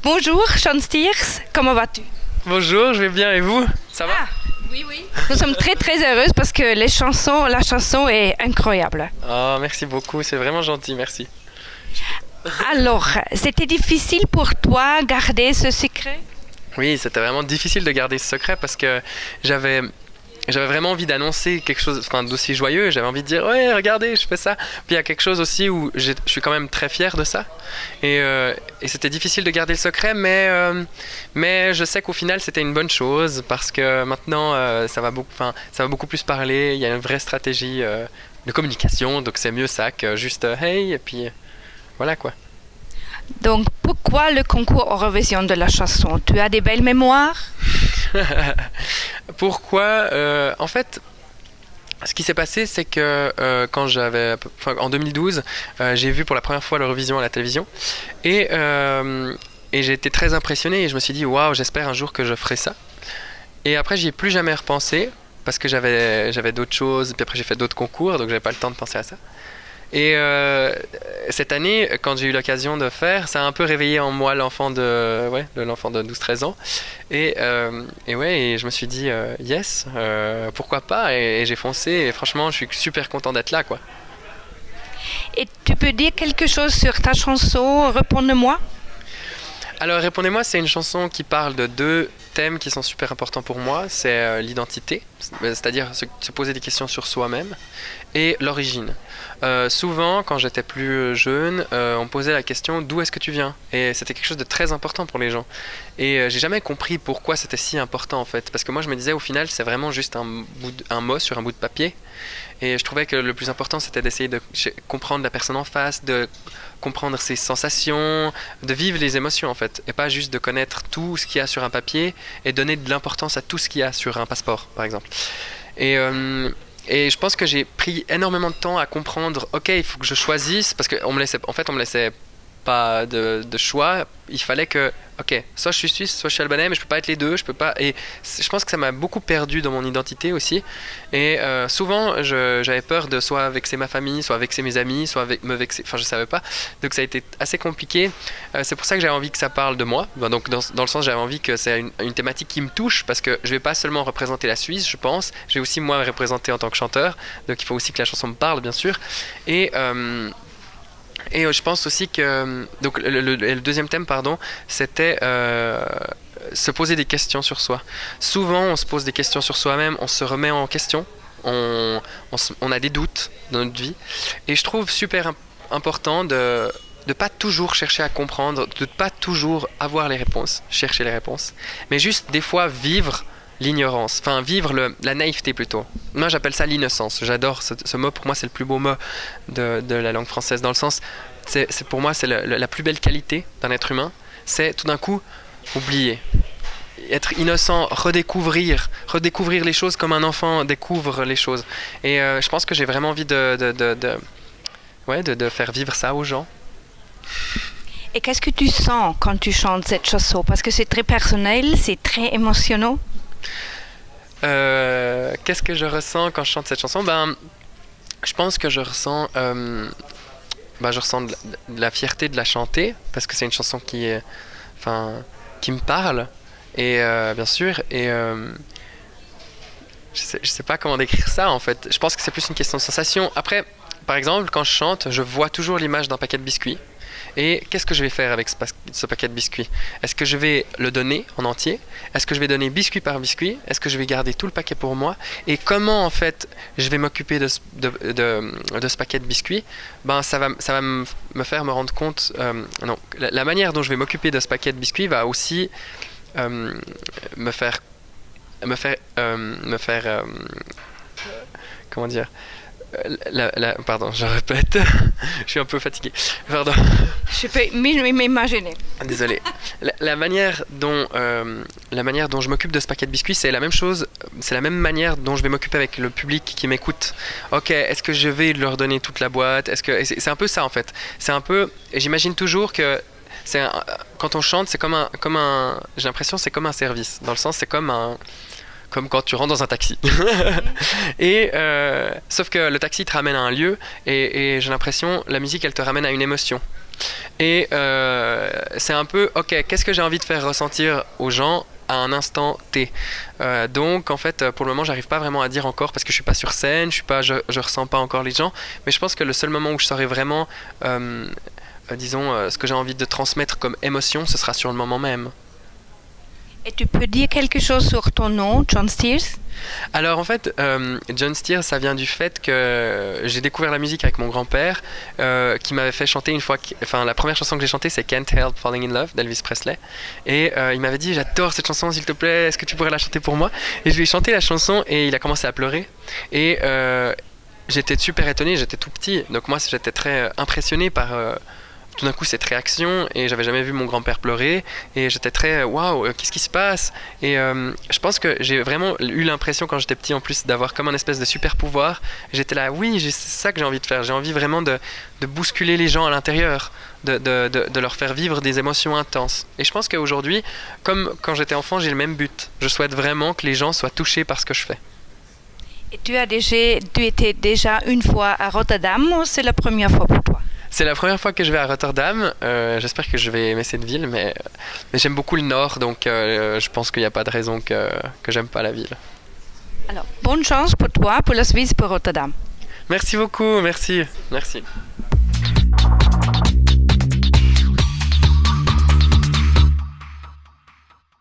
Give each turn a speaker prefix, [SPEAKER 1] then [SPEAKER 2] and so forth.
[SPEAKER 1] Bonjour, Sean Steers, comment vas-tu?
[SPEAKER 2] Bonjour, je vais bien et vous? Ça va?
[SPEAKER 1] Oui, oui. Nous sommes très très heureuses parce que la chanson est incroyable.
[SPEAKER 2] Oh, merci beaucoup, c'est vraiment gentil, merci.
[SPEAKER 1] Alors, c'était difficile pour toi garder ce secret?
[SPEAKER 2] Oui, c'était vraiment difficile de garder ce secret parce que j'avais vraiment envie d'annoncer quelque chose d'aussi joyeux. J'avais envie de dire ouais, regardez, je fais ça. Puis il y a quelque chose aussi où je suis quand même très fier de ça. Et c'était difficile de garder le secret, mais je sais qu'au final c'était une bonne chose parce que maintenant ça va beaucoup plus parler. Il y a une vraie stratégie de communication, donc c'est mieux ça que juste hey et puis voilà quoi.
[SPEAKER 1] Donc, pourquoi le concours Eurovision de la chanson? Tu as des belles mémoires?
[SPEAKER 2] Pourquoi en fait, ce qui s'est passé, c'est que quand en 2012, j'ai vu pour la première fois l'Eurovision à la télévision et j'ai été très impressionné et je me suis dit waouh, j'espère un jour que je ferai ça. Et après, j'y ai plus jamais repensé parce que j'avais d'autres choses. Puis après, j'ai fait d'autres concours, donc j'avais pas le temps de penser à ça. Et cette année, quand j'ai eu l'occasion de faire, ça a un peu réveillé en moi l'enfant de 12-13 ans. Et je me suis dit, yes, pourquoi pas, et j'ai foncé. Et franchement, je suis super content d'être là, quoi.
[SPEAKER 1] Et tu peux dire quelque chose sur ta chanson, Réponds-moi?
[SPEAKER 2] Alors, Répondez-moi, c'est une chanson qui parle de deux thèmes qui sont super importants pour moi. C'est l'identité, c'est-à-dire se poser des questions sur soi-même, et l'origine. Souvent, quand j'étais plus jeune, on me posait la question d'où est-ce que tu viens? Et c'était quelque chose de très important pour les gens. Et j'ai jamais compris pourquoi c'était si important en fait. Parce que moi je me disais au final c'est vraiment juste un mot sur un bout de papier. Et je trouvais que le plus important c'était d'essayer de comprendre la personne en face, de comprendre ses sensations, de vivre les émotions en fait. Et pas juste de connaître tout ce qu'il y a sur un papier et donner de l'importance à tout ce qu'il y a sur un passeport par exemple. Et je pense que j'ai pris énormément de temps à comprendre, ok, il faut que je choisisse, parce qu'on me laissait pas de choix. Il fallait que, ok, soit je suis suisse, soit je suis albanais, mais je peux pas être les deux, je peux pas. Et je pense que ça m'a beaucoup perdu dans mon identité aussi. Et souvent, j'avais peur de soit vexer ma famille, soit vexer mes amis, soit me vexer. Enfin, je savais pas. Donc ça a été assez compliqué. C'est pour ça que j'avais envie que ça parle de moi. Donc dans le sens, j'avais envie que c'est une thématique qui me touche, parce que je vais pas seulement représenter la Suisse, je pense. Je vais aussi moi me représenter en tant que chanteur. Donc il faut aussi que la chanson me parle, bien sûr. Et je pense aussi que donc le deuxième thème, pardon, c'était se poser des questions sur soi. Souvent, on se pose des questions sur soi-même, on se remet en question, on a des doutes dans notre vie. Et je trouve super important de pas toujours chercher à comprendre, de pas toujours avoir les réponses, chercher les réponses, mais juste des fois vivre l'ignorance, enfin vivre la naïveté plutôt. Moi j'appelle ça l'innocence, j'adore ce mot, pour moi c'est le plus beau mot de la langue française, dans le sens, pour moi c'est la plus belle qualité d'un être humain, c'est tout d'un coup oublier, être innocent, redécouvrir les choses comme un enfant découvre les choses. Et je pense que j'ai vraiment envie de faire vivre ça aux gens.
[SPEAKER 1] Et qu'est-ce que tu sens quand tu chantes cette chanson? Parce que c'est très personnel, c'est très émotionnel.
[SPEAKER 2] Qu'est-ce que je ressens quand je chante cette chanson? Je pense que je ressens de la fierté de la chanter, parce que c'est une chanson qui me parle, et bien sûr, et je sais pas comment décrire ça en fait. Je pense que c'est plus une question de sensation. Après, par exemple, quand je chante, je vois toujours l'image d'un paquet de biscuits. Et qu'est-ce que je vais faire avec ce paquet de biscuits? Est-ce que je vais le donner en entier? Est-ce que je vais donner biscuit par biscuit? Est-ce que je vais garder tout le paquet pour moi? Et comment en fait je vais m'occuper de ce paquet de biscuits? Ça va me faire me rendre compte. Non, la manière dont je vais m'occuper de ce paquet de biscuits va aussi me faire comment dire? Pardon, je répète. Je suis un peu fatigué. Pardon.
[SPEAKER 1] Je peux m'imaginer.
[SPEAKER 2] Désolé. La manière dont je m'occupe de ce paquet de biscuits, c'est la même chose. C'est la même manière dont je vais m'occuper avec le public qui m'écoute. Ok, est-ce que je vais leur donner toute la boîte? C'est un peu ça en fait. C'est un peu. Et j'imagine toujours que quand on chante, c'est comme un. J'ai l'impression que c'est comme un service. Dans le sens, c'est comme quand tu rentres dans un taxi. Et sauf que le taxi te ramène à un lieu et j'ai l'impression la musique elle te ramène à une émotion. Et c'est un peu, ok, qu'est-ce que j'ai envie de faire ressentir aux gens à un instant T. Donc en fait, pour le moment, j'arrive pas vraiment à dire encore parce que je suis pas sur scène, je ressens pas encore les gens. Mais je pense que le seul moment où je saurai vraiment, disons, ce que j'ai envie de transmettre comme émotion, ce sera sur le moment même.
[SPEAKER 1] Et tu peux dire quelque chose sur ton nom, John Steers?
[SPEAKER 2] Alors en fait, John Steers, ça vient du fait que j'ai découvert la musique avec mon grand-père, qui m'avait fait chanter une fois, enfin la première chanson que j'ai chantée c'est Can't Help Falling in Love d'Elvis Presley, et il m'avait dit j'adore cette chanson, s'il te plaît, est-ce que tu pourrais la chanter pour moi? Et je lui ai chanté la chanson et il a commencé à pleurer, et j'étais super étonné, j'étais tout petit, donc moi j'étais très impressionné par tout d'un coup cette réaction, et j'avais jamais vu mon grand-père pleurer, et j'étais très waouh, qu'est-ce qui se passe? Et je pense que j'ai vraiment eu l'impression quand j'étais petit en plus d'avoir comme un espèce de super pouvoir. J'étais là, oui, c'est ça que j'ai envie de faire, j'ai envie vraiment de bousculer les gens à l'intérieur, de leur faire vivre des émotions intenses. Et je pense qu'aujourd'hui, comme quand j'étais enfant, j'ai le même but. Je souhaite vraiment que les gens soient touchés par ce que je fais.
[SPEAKER 1] Et tu étais déjà une fois à Rotterdam, ou c'est la première fois pour toi?
[SPEAKER 2] C'est la première fois que je vais à Rotterdam. J'espère que je vais aimer cette ville, mais j'aime beaucoup le nord, donc je pense qu'il n'y a pas de raison que j'aime pas la ville.
[SPEAKER 1] Alors, bonne chance pour toi, pour la Suisse, pour Rotterdam.
[SPEAKER 2] Merci beaucoup, merci.